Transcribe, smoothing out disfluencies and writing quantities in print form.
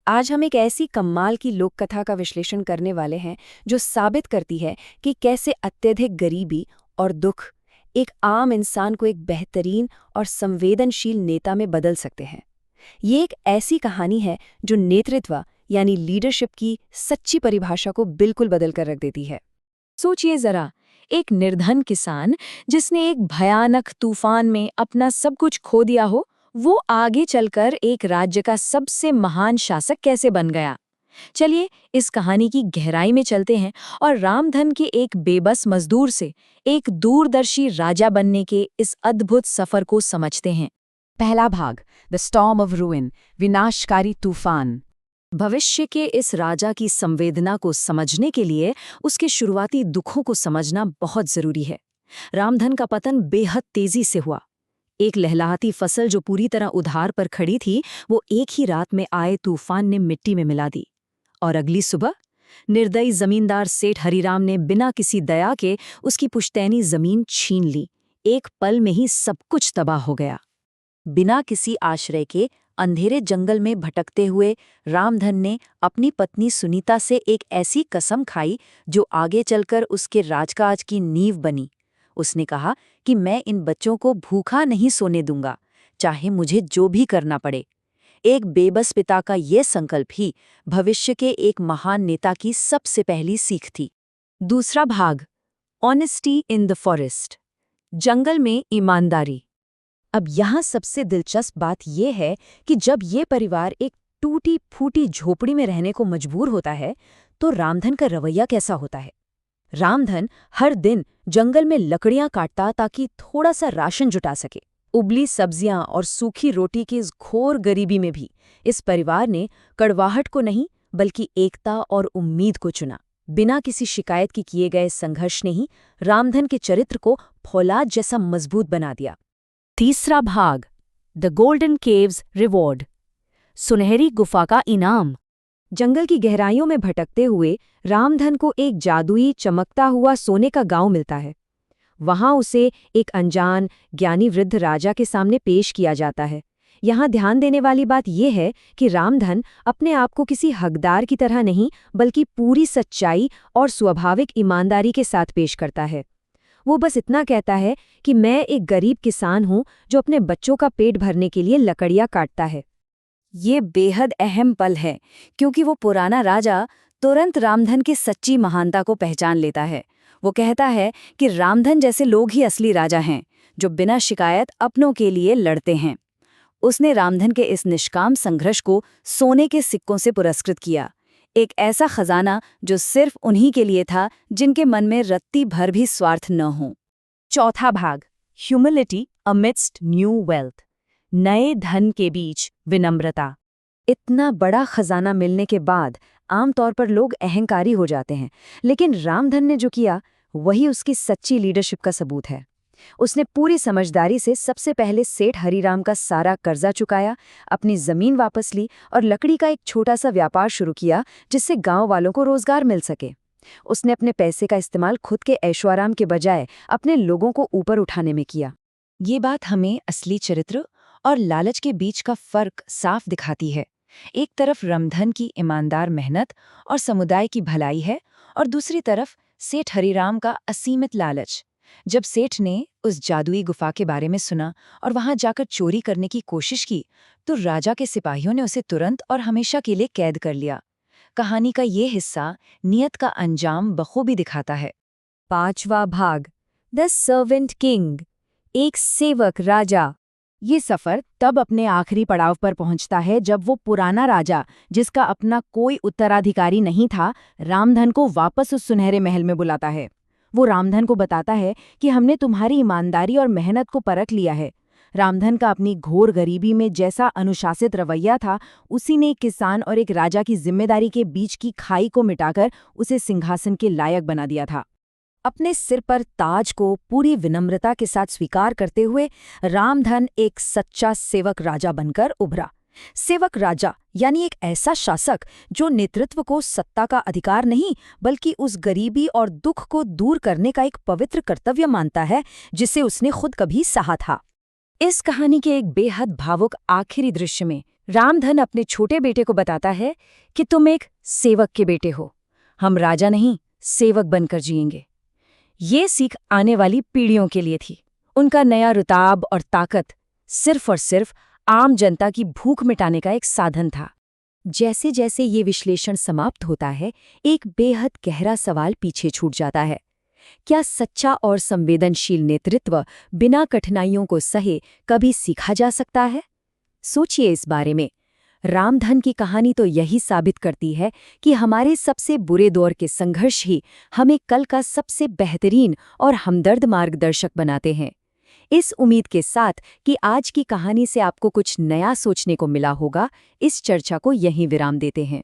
आज हम एक ऐसी कमाल की लोक कथा का विश्लेषण करने वाले हैं जो साबित करती है कि कैसे अत्यधिक गरीबी और दुख एक आम इंसान को एक बेहतरीन और संवेदनशील नेता में बदल सकते हैं। ये एक ऐसी कहानी है जो नेतृत्व यानी लीडरशिप की सच्ची परिभाषा को बिल्कुल बदल कर रख देती है। सोचिए जरा, एक निर्धन किसान जिसने एक भयानक तूफान में अपना सब कुछ खो दिया हो, वो आगे चलकर एक राज्य का सबसे महान शासक कैसे बन गया। चलिए इस कहानी की गहराई में चलते हैं और रामधन के एक बेबस मजदूर से एक दूरदर्शी राजा बनने के इस अद्भुत सफर को समझते हैं। पहला भाग, द स्टॉर्म ऑफ रूइन, विनाशकारी तूफान। भविष्य के इस राजा की संवेदना को समझने के लिए उसके शुरुआती दुखों को समझना बहुत जरूरी है। रामधन का पतन बेहद तेजी से हुआ। एक लहलहाती फसल जो पूरी तरह उधार पर खड़ी थी, वो एक ही रात में आए तूफान ने मिट्टी में मिला दी। और अगली सुबह निर्दयी जमींदार सेठ हरिराम ने बिना किसी दया के उसकी पुश्तैनी जमीन छीन ली। एक पल में ही सब कुछ तबाह हो गया। बिना किसी आश्रय के अंधेरे जंगल में भटकते हुए रामधन ने अपनी पत्नी सुनीता से एक ऐसी कसम खाई जो आगे चलकर उसके राजकाज की नींव बनी। उसने कहा कि मैं इन बच्चों को भूखा नहीं सोने दूंगा, चाहे मुझे जो भी करना पड़े। एक बेबस पिता का ये संकल्प ही भविष्य के एक महान नेता की सबसे पहली सीख थी। दूसरा भाग, ऑनेस्टी इन द फॉरेस्ट, जंगल में ईमानदारी। अब यहाँ सबसे दिलचस्प बात यह है कि जब ये परिवार एक टूटी फूटी झोपड़ी में रहने को मजबूर होता है, तो रामधन का रवैया कैसा होता है। रामधन हर दिन जंगल में लकड़ियां काटता ताकि थोड़ा सा राशन जुटा सके। उबली सब्जियां और सूखी रोटी की इस घोर गरीबी में भी इस परिवार ने कड़वाहट को नहीं बल्कि एकता और उम्मीद को चुना। बिना किसी शिकायत के किए गए संघर्ष ने ही रामधन के चरित्र को फौलाद जैसा मजबूत बना दिया। तीसरा भाग, द गोल्डन केव्स रिवॉर्ड, सुनहरी गुफा का इनाम। जंगल की गहराइयों में भटकते हुए रामधन को एक जादुई चमकता हुआ सोने का गांव मिलता है। वहां उसे एक अनजान ज्ञानी वृद्ध राजा के सामने पेश किया जाता है। यहाँ ध्यान देने वाली बात यह है कि रामधन अपने आप को किसी हकदार की तरह नहीं बल्कि पूरी सच्चाई और स्वाभाविक ईमानदारी के साथ पेश करता है। वो बस इतना कहता है कि मैं एक गरीब किसान हूँ जो अपने बच्चों का पेट भरने के लिए लकड़ियाँ काटता है। ये बेहद अहम पल है क्योंकि वो पुराना राजा तुरंत रामधन की सच्ची महानता को पहचान लेता है। वो कहता है कि रामधन जैसे लोग ही असली राजा हैं, जो बिना शिकायत अपनों के लिए लड़ते हैं। उसने रामधन के इस निष्काम संघर्ष को सोने के सिक्कों से पुरस्कृत किया, एक ऐसा खजाना जो सिर्फ उन्हीं के लिए था जिनके मन में रत्ती भर भी स्वार्थ न हो। चौथा भाग, ह्यूमिलिटी अमिडस्ट न्यू वेल्थ, नए धन के बीच विनम्रता। इतना बड़ा खजाना मिलने के बाद आमतौर पर लोग अहंकारी हो जाते हैं, लेकिन रामधन ने जो किया वही उसकी सच्ची लीडरशिप का सबूत है। उसने पूरी समझदारी से सबसे पहले सेठ हरिराम का सारा कर्जा चुकाया, अपनी जमीन वापस ली और लकड़ी का एक छोटा सा व्यापार शुरू किया जिससे गांव वालों को रोजगार मिल सके। उसने अपने पैसे का इस्तेमाल खुद के ऐशोआराम के बजाय अपने लोगों को ऊपर उठाने में किया। ये बात हमें असली चरित्र और लालच के बीच का फर्क साफ दिखाती है। एक तरफ रामधन की ईमानदार मेहनत और समुदाय की भलाई है और दूसरी तरफ सेठ हरिराम का असीमित लालच। जब सेठ ने उस जादुई गुफा के बारे में सुना और वहां जाकर चोरी करने की कोशिश की, तो राजा के सिपाहियों ने उसे तुरंत और हमेशा के लिए कैद कर लिया। कहानी का ये हिस्सा नियत का अंजाम बखूबी दिखाता है। पांचवा भाग, द सर्वेंट किंग, एक सेवक राजा। ये सफर तब अपने आखिरी पड़ाव पर पहुंचता है जब वो पुराना राजा, जिसका अपना कोई उत्तराधिकारी नहीं था, रामधन को वापस उस सुनहरे महल में बुलाता है। वो रामधन को बताता है कि हमने तुम्हारी ईमानदारी और मेहनत को परख लिया है। रामधन का अपनी घोर गरीबी में जैसा अनुशासित रवैया था, उसी ने एक किसान और एक राजा की जिम्मेदारी के बीच की खाई को मिटाकर उसे सिंहासन के लायक बना दिया था। अपने सिर पर ताज को पूरी विनम्रता के साथ स्वीकार करते हुए रामधन एक सच्चा सेवक राजा बनकर उभरा। सेवक राजा यानी एक ऐसा शासक जो नेतृत्व को सत्ता का अधिकार नहीं बल्कि उस गरीबी और दुख को दूर करने का एक पवित्र कर्तव्य मानता है जिसे उसने खुद कभी सहा था। इस कहानी के एक बेहद भावुक आखिरी दृश्य में रामधन अपने छोटे बेटे को बताता है कि तुम एक सेवक के बेटे हो, हम राजा नहीं सेवक बनकर जिएंगे। ये सीख आने वाली पीढ़ियों के लिए थी। उनका नया रुताब और ताकत सिर्फ और सिर्फ आम जनता की भूख मिटाने का एक साधन था। जैसे जैसे ये विश्लेषण समाप्त होता है, एक बेहद गहरा सवाल पीछे छूट जाता है। क्या सच्चा और संवेदनशील नेतृत्व बिना कठिनाइयों को सहे कभी सीखा जा सकता है? सोचिए इस बारे में। रामधन की कहानी तो यही साबित करती है कि हमारे सबसे बुरे दौर के संघर्ष ही हमें कल का सबसे बेहतरीन और हमदर्द मार्गदर्शक बनाते हैं। इस उम्मीद के साथ कि आज की कहानी से आपको कुछ नया सोचने को मिला होगा, इस चर्चा को यहीं विराम देते हैं।